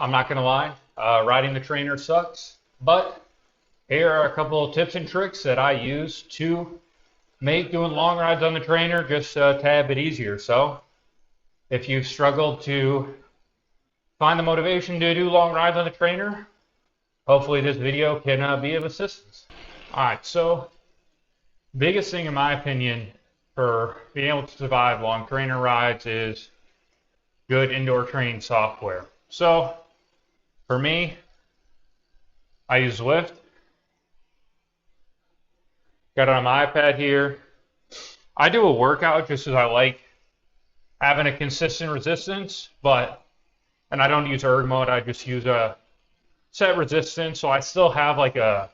I'm not gonna lie, riding the trainer sucks, but here are a couple of tips and tricks that I use to make doing long rides on the trainer just a tad bit easier. So if you've struggled to find the motivation to do long rides on the trainer, hopefully this video can be of assistance. All right, so biggest thing in my opinion for being able to survive long trainer rides is good indoor training software. So for me, I use Zwift. Got it on my iPad here. I do a workout just as I like having a consistent resistance, and I don't use erg mode, I just use a set resistance, so I still have like a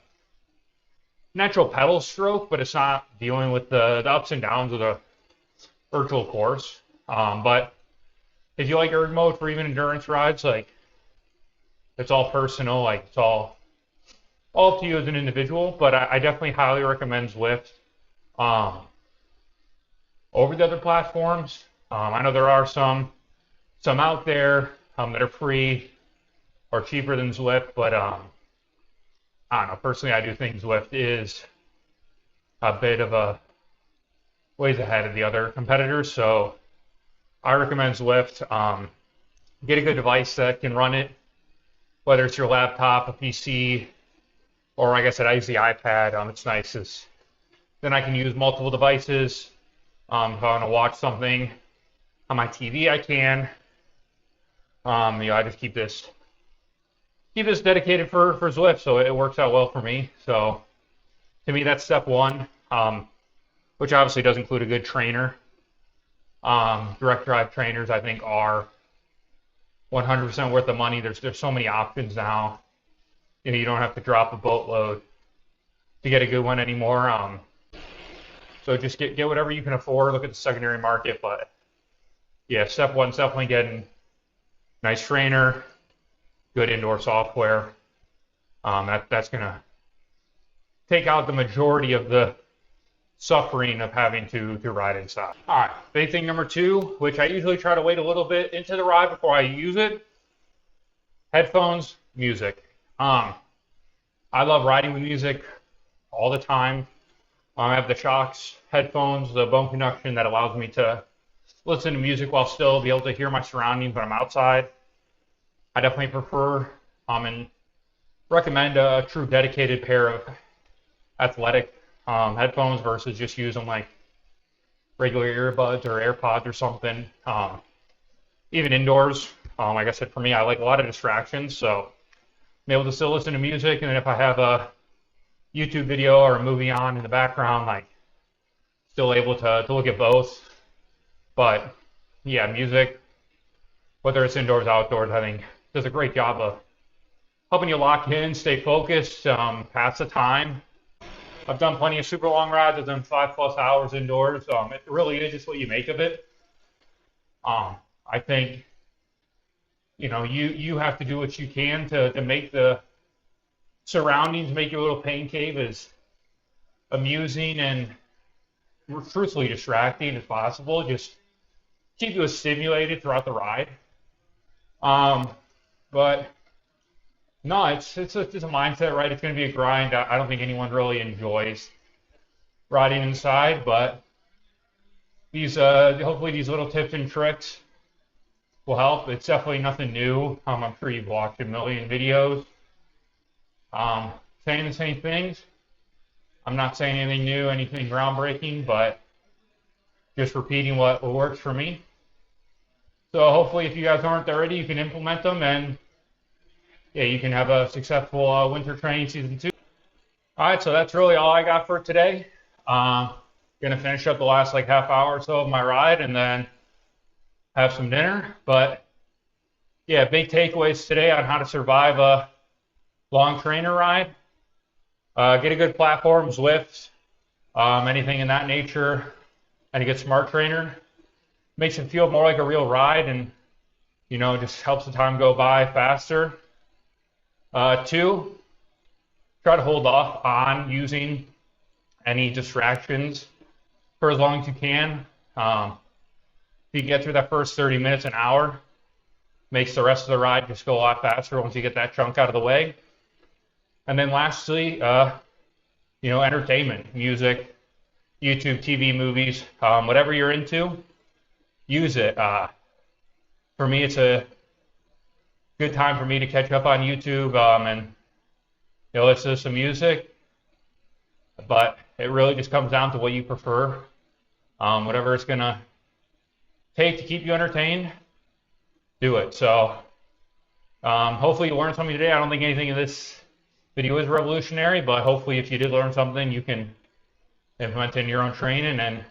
natural pedal stroke, but it's not dealing with the ups and downs of the virtual course. But if you like erg mode for even endurance rides, like it's all personal, like it's all up to you as an individual, but I definitely highly recommend Zwift over the other platforms. I know there are some out there that are free or cheaper than Zwift, but I don't know. Personally, I do think Zwift is a bit of a ways ahead of the other competitors, so I recommend Zwift. Get a good device that can run it, whether it's your laptop, a PC, or like I said, I use the iPad. It's nice as then I can use multiple devices. If I want to watch something on my TV, I can. I just keep this dedicated for Zwift, so it works out well for me. So to me, that's step one, which obviously does include a good trainer. Direct drive trainers, I think, are 100% worth the money. There's so many options now. You don't have to drop a boatload to get a good one anymore. So just get whatever you can afford. Look at the secondary market, but yeah, step one's definitely getting nice trainer, good indoor software. That's gonna take out the majority of the suffering of having to ride inside. All right, big thing number two, which I usually try to wait a little bit into the ride before I use it: headphones, music. I love riding with music all the time. I have the Shocks headphones, the bone conduction that allows me to listen to music while still be able to hear my surroundings when I'm outside. I definitely prefer and recommend a true dedicated pair of athletic headphones versus just using like regular earbuds or AirPods or something. Even indoors, like I said, for me, I like a lot of distractions, so I'm able to still listen to music, and then if I have a YouTube video or a movie on in the background, like still able to look at both. But yeah, music, whether it's indoors or outdoors, I think does a great job of helping you lock in, stay focused, pass the time. I've done plenty of super long rides. I've done 5+ hours indoors. It really is just what you make of it. I think you have to do what you can to make the surroundings, make your little pain cave as amusing and truthfully distracting as possible. Just keep you as stimulated throughout the ride. But no, it's a mindset, right? It's going to be a grind. I don't think anyone really enjoys riding inside, but hopefully these little tips and tricks will help. It's definitely nothing new. I'm sure you've watched a million videos saying the same things. I'm not saying anything new, anything groundbreaking, but just repeating what works for me. So hopefully if you guys aren't already, you can implement them, and yeah, you can have a successful winter training season 2. All right, so that's really all I got for today. Gonna finish up the last like half hour or so of my ride and then have some dinner. But yeah, big takeaways today on how to survive a long trainer ride. Get a good platform, Zwift, anything in that nature, and a good smart trainer. Makes it feel more like a real ride, and just helps the time go by faster. 2, try to hold off on using any distractions for as long as you can. If you get through that first 30 minutes, an hour, Makes the rest of the ride just go a lot faster once you get that chunk out of the way. And then lastly, entertainment, music, YouTube, TV, movies, whatever you're into, use it. For me, it's a good time for me to catch up on YouTube and listen to some music. But it really just comes down to what you prefer. Whatever it's gonna take to keep you entertained, do it. So hopefully you learned something today. I don't think anything in this video is revolutionary, but hopefully if you did learn something, you can implement it in your own training and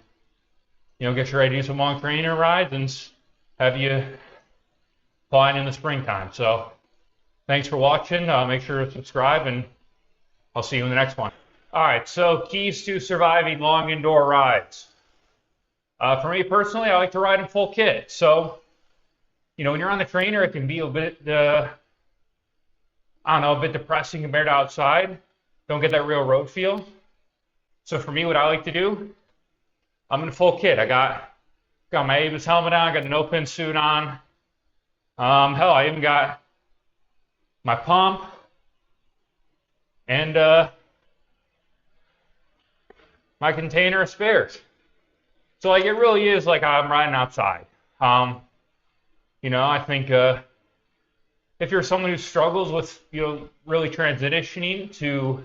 get you ready to do some long training rides and have you flying in the springtime. So thanks for watching. Make sure to subscribe, and I'll see you in the next one. All right, so keys to surviving long indoor rides. For me personally, I like to ride in full kit. So when you're on the trainer, it can be a bit, a bit depressing compared to outside. Don't get that real road feel. So for me, what I like to do, I'm in full kit. I got my Avis helmet on, I got the Nopinz suit on. Hell, I even got my pump and my container of spares. So it really is like I'm riding outside. I think if you're someone who struggles with really transitioning to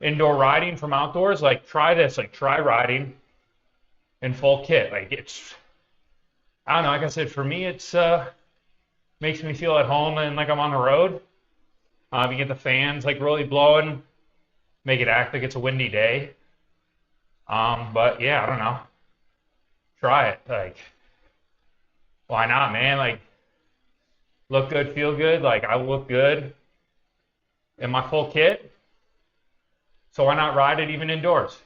indoor riding from outdoors, try this. Try riding in full kit. I don't know. Like I said, for me, it's makes me feel at home and like I'm on the road. You get the fans really blowing, make it act like it's a windy day. But yeah, I don't know. Try it. Why not, man? Look good, feel good. I look good in my full kit. So why not ride it even indoors?